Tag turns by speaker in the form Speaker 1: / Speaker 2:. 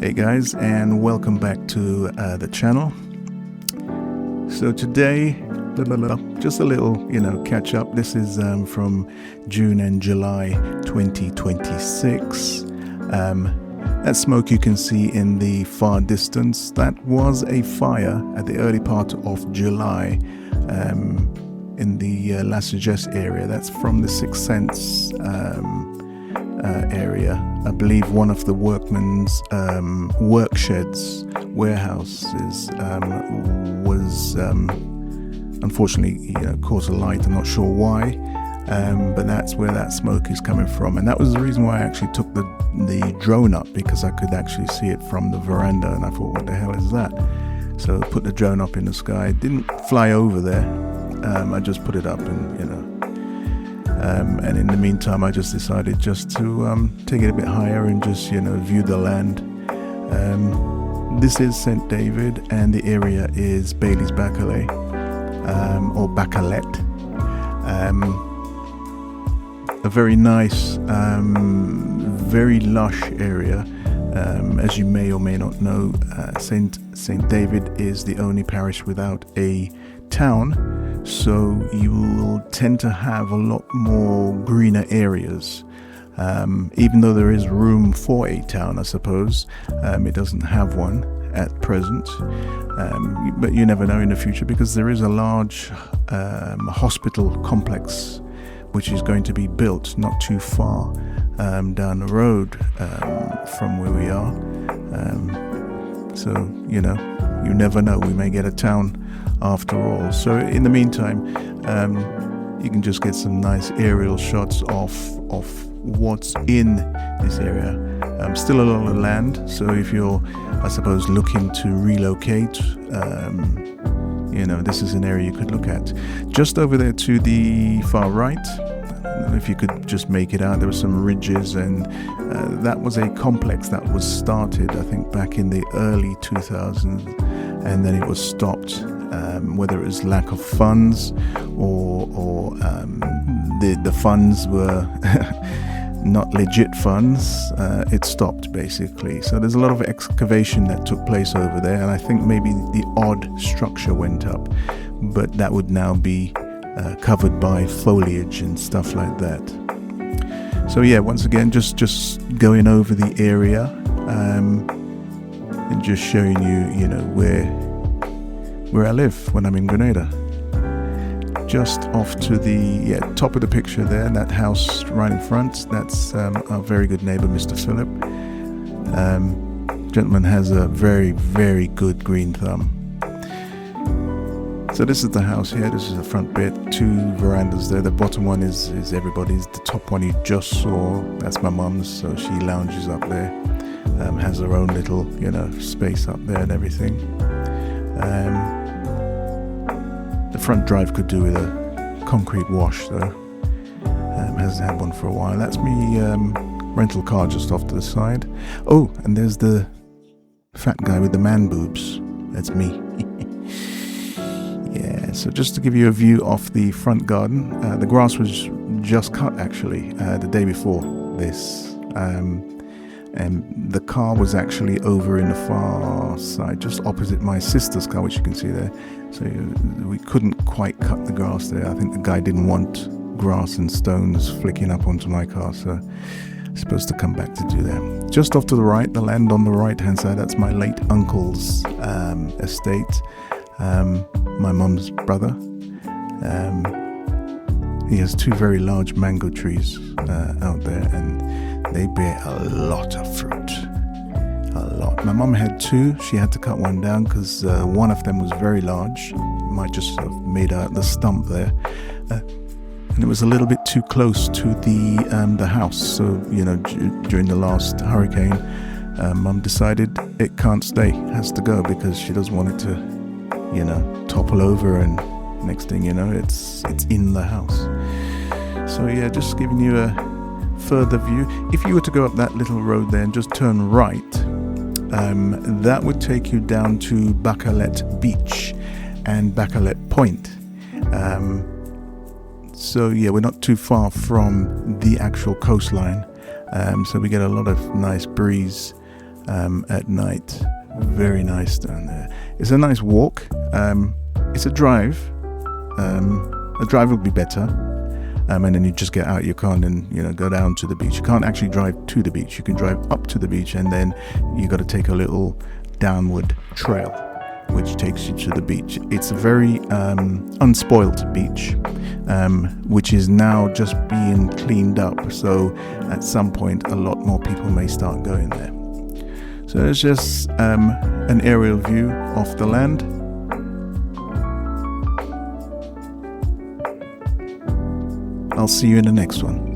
Speaker 1: Hey guys, and welcome back to the channel. So today, just a little, catch up. This is from June and July 2026. That smoke you can see in the far distance, that was a fire at the early part of July in the La Sagesse area. That's from the Sixth Sense area. I believe one of the workmen's work sheds, warehouses, was unfortunately caught alight. I'm not sure why, but that's where that smoke is coming from, and that was the reason why I actually took the drone up, because I could actually see it from the veranda, and I thought, what the hell is that? So I put the drone up in the sky. It didn't fly over there. I just put it up, and and in the meantime I just decided just to take it a bit higher and just view the land. This is St. David, and the area is Ballies Bacolet, or Bacolet. A very nice, very lush area. As you may or may not know, St. David is the only parish without a town, so you will tend to have a lot more greener areas. Even though there is room for a town, I suppose, it doesn't have one at present, but you never know in the future, because there is a large hospital complex which is going to be built not too far down the road from where we are. So you never know, we may get a town after all. So in the meantime, you can just get some nice aerial shots of what's in this area. Still a lot of land, so if you're, I suppose, looking to relocate, this is an area you could look at. Just over there to the far right, I don't know if you could just make it out, there were some ridges, and that was a complex that was started, I think, back in the early 2000s, and then it was stopped, whether it was lack of funds or the funds were not legit funds. It stopped basically. So there's a lot of excavation that took place over there, and I think maybe the odd structure went up, but that would now be covered by foliage and stuff like that. So yeah, once again, just going over the area and just showing you, where I live when I'm in Grenada. Just off to the top of the picture there, that house right in front, that's our very good neighbour, Mr. Philip. Gentleman has a very, very good green thumb. So this is the house here. This is the front bit, two verandas there. The bottom one is everybody's. The top one you just saw, that's my mum's, so she lounges up there. Has her own little, space up there and everything. The front drive could do with a concrete wash though. Hasn't had one for a while. That's me rental car just off to the side. Oh, and there's the fat guy with the man boobs. That's me. Yeah, so just to give you a view of the front garden, the grass was just cut actually the day before this. And the car was actually over in the far side, just opposite my sister's car, which you can see there. So we couldn't quite cut the grass there. I think the guy didn't want grass and stones flicking up onto my car, so I'm supposed to come back to do that. Just off to the right, the land on the right-hand side, that's my late uncle's estate, my mum's brother. He has two very large mango trees out there, and they bear a lot of fruit. A lot. My mum had two. She had to cut one down because one of them was very large. Might just have made out the stump there. And it was a little bit too close to the house. So, during the last hurricane, Mum decided it can't stay, has to go, because she doesn't want it to, topple over, and next thing you know, it's in the house. So yeah, just giving you a further view. If you were to go up that little road there and just turn right, that would take you down to Bacolet Beach and Bacolet Point. So yeah, we're not too far from the actual coastline, so we get a lot of nice breeze at night. Very nice down there. It's a nice walk. It's a drive. A drive would be better. And then you just get out your car and then, go down to the beach. You can't actually drive to the beach. You can drive up to the beach and then you got to take a little downward trail, which takes you to the beach. It's a very unspoilt beach, which is now just being cleaned up. So at some point, a lot more people may start going there. So there's just an aerial view of the land. I'll see you in the next one.